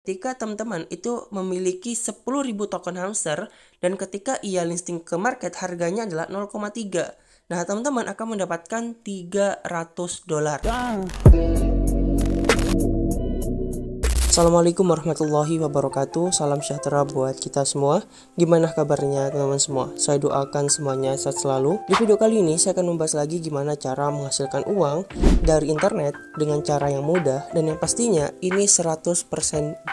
Ketika teman-teman itu memiliki 10.000 token hamster dan ketika ia listing ke market harganya adalah 0,3. Nah, teman-teman akan mendapatkan $300. Assalamualaikum warahmatullahi wabarakatuh. Salam sejahtera buat kita semua. Gimana kabarnya teman-teman semua? Saya doakan semuanya sehat selalu. Di video kali ini saya akan membahas lagi gimana cara menghasilkan uang dari internet dengan cara yang mudah dan yang pastinya ini 100%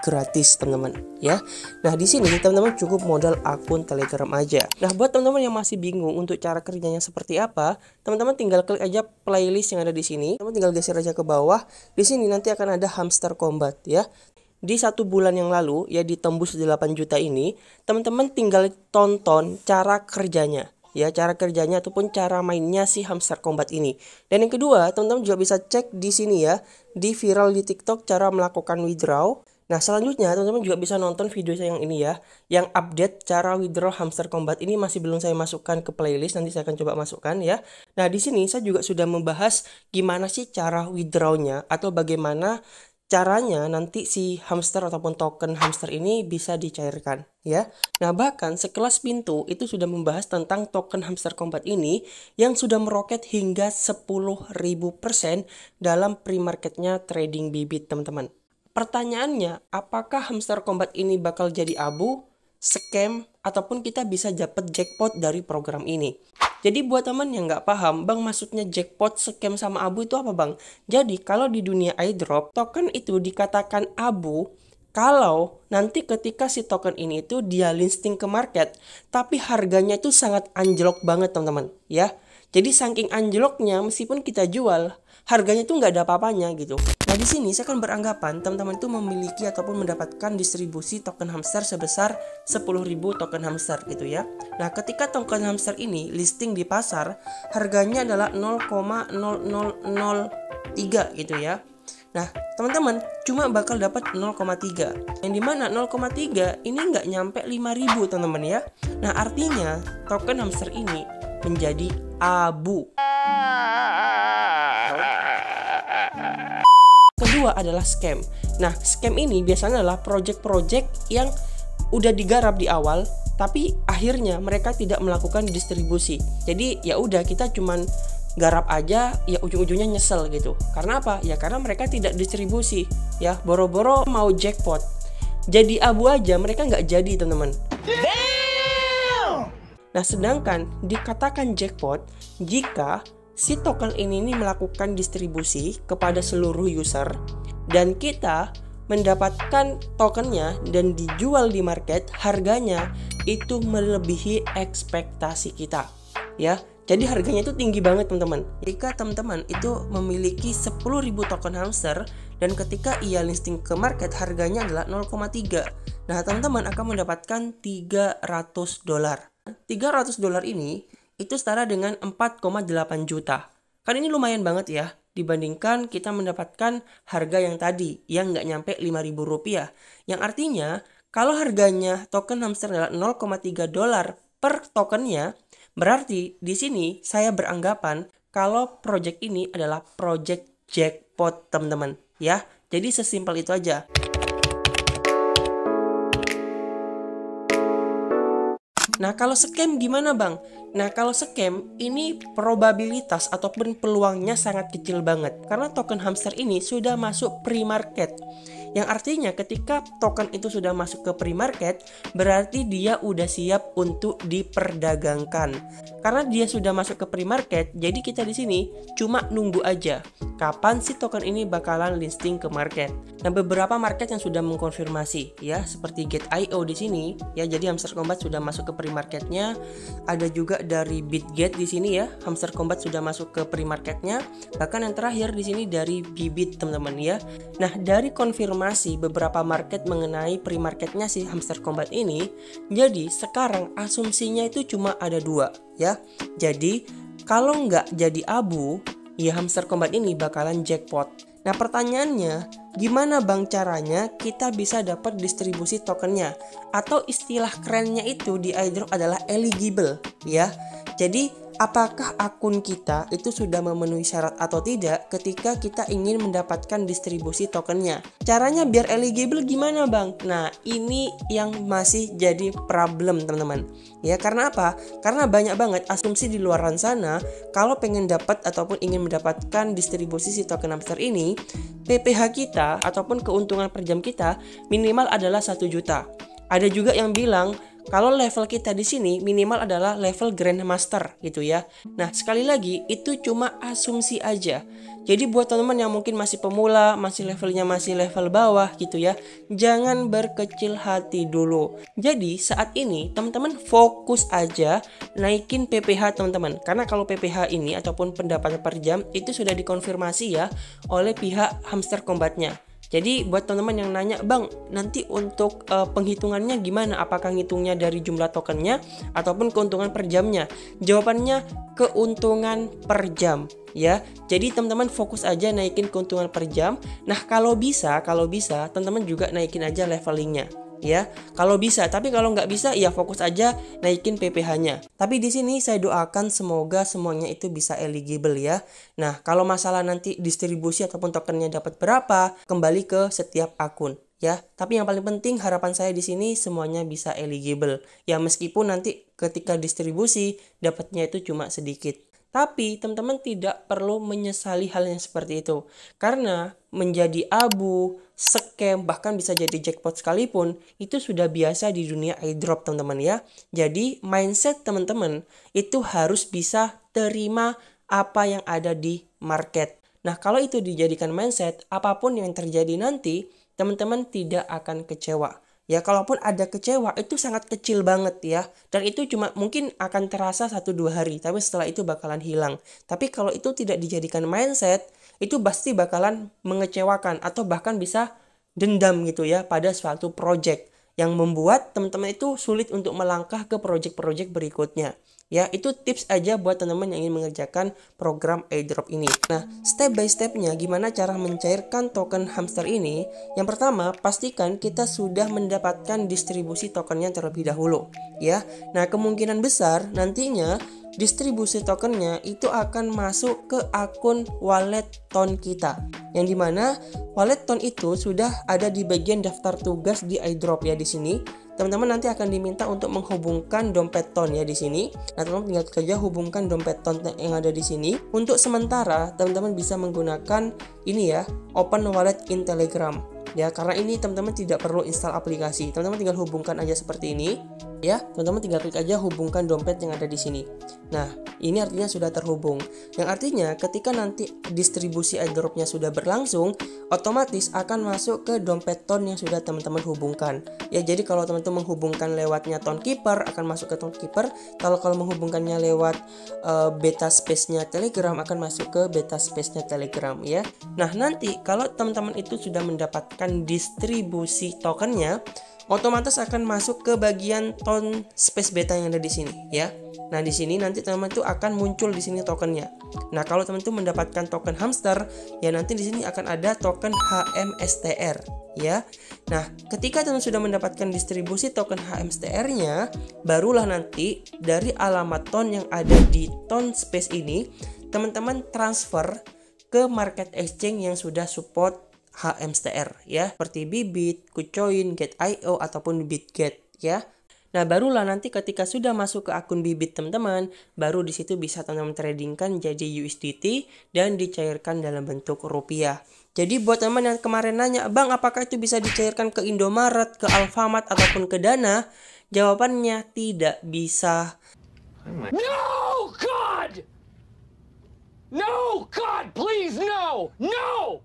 gratis teman-teman ya. Nah, di sini teman-teman cukup modal akun Telegram aja. Nah, buat teman-teman yang masih bingung untuk cara kerjanya seperti apa, teman-teman tinggal klik aja playlist yang ada di sini. Teman tinggal geser aja ke bawah. Di sini nanti akan ada Hamster Combat ya. Di 1 bulan yang lalu ya ditembus 8 juta ini, teman-teman tinggal tonton cara kerjanya ya, cara kerjanya ataupun cara mainnya si Hamster Combat ini. Dan yang kedua, teman-teman juga bisa cek di sini ya, di viral di TikTok cara melakukan withdraw. Nah, selanjutnya teman-teman juga bisa nonton video saya yang ini ya, yang update cara withdraw Hamster Combat ini masih belum saya masukkan ke playlist, nanti saya akan coba masukkan ya. Nah, di sini saya juga sudah membahas gimana sih cara withdrawnya atau bagaimana caranya nanti si hamster ataupun token hamster ini bisa dicairkan ya. Nah, bahkan sekelas Pintu itu sudah membahas tentang token Hamster Combat ini yang sudah meroket hingga 10.000% dalam pre-marketnya trading bibit teman-teman. Pertanyaannya, apakah Hamster Combat ini bakal jadi abu, scam, ataupun kita bisa dapat jackpot dari program ini? Jadi buat teman yang nggak paham, Bang, maksudnya jackpot, scam, sama abu itu apa, Bang? Jadi kalau di dunia airdrop, token itu dikatakan abu kalau nanti ketika si token ini itu dia listing ke market, tapi harganya itu sangat anjlok banget teman-teman ya. Jadi saking anjloknya meskipun kita jual, harganya itu nggak ada apa-apanya gitu. Nah, di sini saya akan beranggapan teman-teman itu memiliki ataupun mendapatkan distribusi token hamster sebesar 10.000 token hamster gitu ya. Nah, ketika token hamster ini listing di pasar, harganya adalah 0,0003 gitu ya. Nah, teman-teman cuma bakal dapat 0,3. Yang dimana 0,3 ini nggak nyampe 5.000 teman-teman ya. Nah, artinya token hamster ini menjadi abu. Kedua adalah scam. Nah, scam ini biasanya adalah project-project yang udah digarap di awal, tapi akhirnya mereka tidak melakukan distribusi. Jadi ya udah kita cuman garap aja, ya ujung-ujungnya nyesel gitu. Karena apa? Ya karena mereka tidak distribusi. Ya boro-boro mau jackpot, jadi abu aja mereka nggak jadi teman-teman. Nah, sedangkan dikatakan jackpot jika si token ini melakukan distribusi kepada seluruh user dan kita mendapatkan tokennya dan dijual di market, harganya itu melebihi ekspektasi kita ya. Jadi harganya itu tinggi banget teman-teman. Jika teman-teman itu memiliki 10.000 token hamster dan ketika ia listing ke market harganya adalah 0,3. Nah, teman-teman akan mendapatkan $300. $300 ini itu setara dengan 4,8 juta. Kan ini lumayan banget ya dibandingkan kita mendapatkan harga yang tadi yang nggak nyampe 5.000 rupiah. Yang artinya kalau harganya token hamster adalah $0,3 per tokennya, berarti di sini saya beranggapan kalau project ini adalah project jackpot teman-teman ya. Jadi sesimpel itu aja. Nah, kalau scam gimana, Bang? Nah, kalau scam ini probabilitas ataupun peluangnya sangat kecil banget karena token hamster ini sudah masuk pre-market. Yang artinya ketika token itu sudah masuk ke pre-market, berarti dia udah siap untuk diperdagangkan. Karena dia sudah masuk ke pre-market, jadi kita di sini cuma nunggu aja kapan si token ini bakalan listing ke market. Nah, beberapa market yang sudah mengkonfirmasi ya, seperti Gate.io di sini ya. Jadi Hamster Combat sudah masuk ke pre-marketnya. Ada juga dari Bitget di sini ya, Hamster Combat sudah masuk ke pre-marketnya. Bahkan yang terakhir di sini dari Bibit teman-teman ya. Nah, dari konfirmasi beberapa market mengenai pre-marketnya si Hamster Combat ini, jadi sekarang asumsinya itu cuma ada 2 ya. Jadi kalau nggak jadi abu, ya Hamster Combat ini bakalan jackpot. Nah, pertanyaannya, gimana Bang caranya kita bisa dapat distribusi tokennya? Atau istilah kerennya itu di airdrop adalah eligible ya. Jadi apakah akun kita itu sudah memenuhi syarat atau tidak ketika kita ingin mendapatkan distribusi tokennya. Caranya biar eligible gimana bang? Nah ini yang masih jadi problem teman-teman. Ya karena apa? Karena banyak banget asumsi di luaran sana kalau pengen dapat ataupun ingin mendapatkan distribusi si token hamster ini, PPH kita ataupun keuntungan per jam kita minimal adalah 1 juta. Ada juga yang bilang kalau level kita di sini minimal adalah level Grandmaster gitu ya. Nah, sekali lagi itu cuma asumsi aja. Jadi buat teman-teman yang mungkin masih pemula, masih levelnya masih level bawah gitu ya, jangan berkecil hati dulu. Jadi saat ini teman-teman fokus aja naikin PPH teman-teman. Karena kalau PPH ini ataupun pendapatan per jam itu sudah dikonfirmasi ya oleh pihak Hamster Combat-nya. Jadi buat teman-teman yang nanya, bang nanti untuk penghitungannya gimana? Apakah ngitungnya dari jumlah tokennya ataupun keuntungan per jamnya? Jawabannya keuntungan per jam ya. Jadi teman-teman fokus aja naikin keuntungan per jam. Nah kalau bisa teman-teman juga naikin aja levelingnya. Ya, kalau bisa, tapi kalau nggak bisa ya fokus aja naikin PPH-nya. Tapi di sini saya doakan semoga semuanya itu bisa eligible ya. Nah, kalau masalah nanti distribusi ataupun tokennya dapat berapa, kembali ke setiap akun ya. Tapi yang paling penting harapan saya di sini semuanya bisa eligible. Ya meskipun nanti ketika distribusi dapatnya itu cuma sedikit. Tapi teman-teman tidak perlu menyesali hal yang seperti itu. Karena menjadi abu, scam, bahkan bisa jadi jackpot sekalipun, itu sudah biasa di dunia airdrop teman-teman ya. Jadi mindset teman-teman itu harus bisa terima apa yang ada di market. Nah kalau itu dijadikan mindset, apapun yang terjadi nanti, teman-teman tidak akan kecewa. Ya kalaupun ada kecewa itu sangat kecil banget ya. Dan itu cuma mungkin akan terasa 1-2 hari. Tapi setelah itu bakalan hilang. Tapi kalau itu tidak dijadikan mindset, itu pasti bakalan mengecewakan. Atau bahkan bisa dendam gitu ya pada suatu project. Yang membuat teman-teman itu sulit untuk melangkah ke project-project berikutnya. Ya, itu tips aja buat teman-teman yang ingin mengerjakan program airdrop ini. Nah, step by stepnya gimana cara mencairkan token hamster ini? Yang pertama, pastikan kita sudah mendapatkan distribusi tokennya terlebih dahulu. Ya, nah kemungkinan besar nantinya distribusi tokennya itu akan masuk ke akun wallet ton kita. Yang dimana wallet ton itu sudah ada di bagian daftar tugas di airdrop ya di sini. Teman-teman nanti akan diminta untuk menghubungkan dompet ton ya di sini. Nah, teman-teman tinggal kerja hubungkan dompet ton yang ada di sini. Untuk sementara, teman-teman bisa menggunakan ini ya, Open Wallet in Telegram. Ya, karena ini teman-teman tidak perlu install aplikasi. Teman-teman tinggal hubungkan aja seperti ini. Ya, teman-teman tinggal klik aja hubungkan dompet yang ada di sini. Nah, ini artinya sudah terhubung. Yang artinya ketika nanti distribusi airdropnya sudah berlangsung, otomatis akan masuk ke dompet ton yang sudah teman-teman hubungkan. Ya, jadi kalau teman-teman menghubungkan lewatnya ton keeper akan masuk ke ton keeper. Kalau menghubungkannya lewat beta space-nya Telegram akan masuk ke beta space-nya Telegram ya. Nah, nanti kalau teman-teman itu sudah mendapatkan distribusi tokennya, otomatis akan masuk ke bagian ton space beta yang ada di sini ya. Nah, di sini nanti teman-teman tuh akan muncul di sini tokennya. Nah, kalau teman-teman tuh mendapatkan token hamster, ya nanti di sini akan ada token HMSTR ya. Nah, ketika teman sudah mendapatkan distribusi token HMSTR-nya, barulah nanti dari alamat ton yang ada di ton space ini, teman-teman transfer ke market exchange yang sudah support HMSTR ya, seperti Bybit, Kucoin, Get.io ataupun Bitget ya. Nah, barulah nanti ketika sudah masuk ke akun Bybit teman-teman, baru di situ bisa teman-teman tradingkan jadi USDT dan dicairkan dalam bentuk rupiah. Jadi buat teman yang kemarin nanya, "Bang, apakah itu bisa dicairkan ke Indomaret, ke Alfamart ataupun ke Dana?" Jawabannya tidak bisa. No, God! No, God, please, no! No!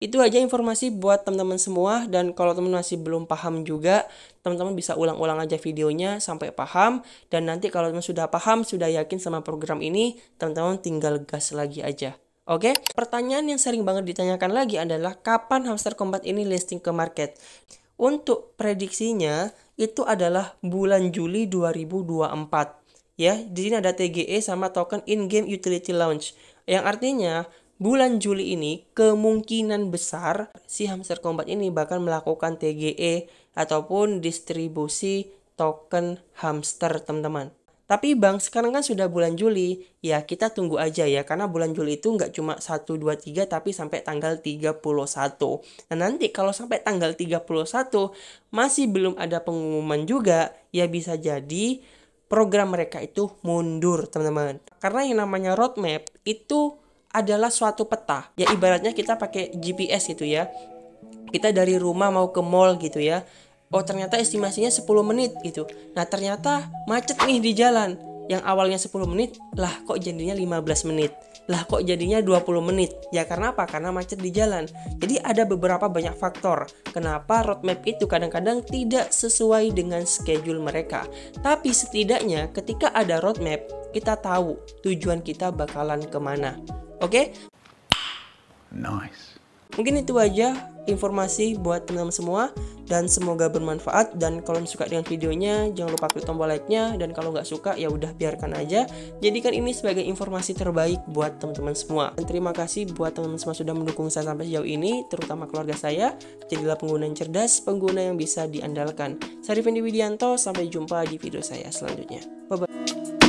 Itu aja informasi buat teman-teman semua, dan kalau teman masih belum paham juga, teman-teman bisa ulang-ulang aja videonya sampai paham, dan nanti kalau teman sudah paham, sudah yakin sama program ini, teman-teman tinggal gas lagi aja. Oke? Pertanyaan yang sering banget ditanyakan lagi adalah kapan Hamster Combat ini listing ke market? Untuk prediksinya itu adalah bulan Juli 2024. Ya, di sini ada TGE sama token in-game utility launch. Yang artinya bulan Juli ini kemungkinan besar si Hamster Combat ini bakal melakukan TGE ataupun distribusi token hamster teman-teman. Tapi Bang, sekarang kan sudah bulan Juli, ya kita tunggu aja ya, karena bulan Juli itu nggak cuma 1, 2, 3, tapi sampai tanggal 31. Nah nanti kalau sampai tanggal 31 masih belum ada pengumuman juga, ya bisa jadi program mereka itu mundur teman-teman. Karena yang namanya roadmap itu adalah suatu peta, ya ibaratnya kita pakai GPS gitu ya. Kita dari rumah mau ke mall gitu ya. Oh ternyata estimasinya 10 menit gitu. Nah ternyata macet nih di jalan. Yang awalnya 10 menit, lah kok jadinya 15 menit. Lah kok jadinya 20 menit. Ya karena apa? Karena macet di jalan. Jadi ada beberapa banyak faktor kenapa roadmap itu kadang-kadang tidak sesuai dengan schedule mereka. Tapi setidaknya ketika ada roadmap, kita tahu tujuan kita bakalan kemana. Oke? Nice. Mungkin itu aja informasi buat teman-teman semua, dan semoga bermanfaat. Dan kalau suka dengan videonya jangan lupa klik tombol like-nya, dan kalau nggak suka ya udah biarkan aja. Jadikan ini sebagai informasi terbaik buat teman-teman semua. Dan terima kasih buat teman-teman semua sudah mendukung saya sampai sejauh ini, terutama keluarga saya. Jadilah pengguna yang cerdas, pengguna yang bisa diandalkan. Saya Rifendi Widianto, sampai jumpa di video saya selanjutnya. Bye bye.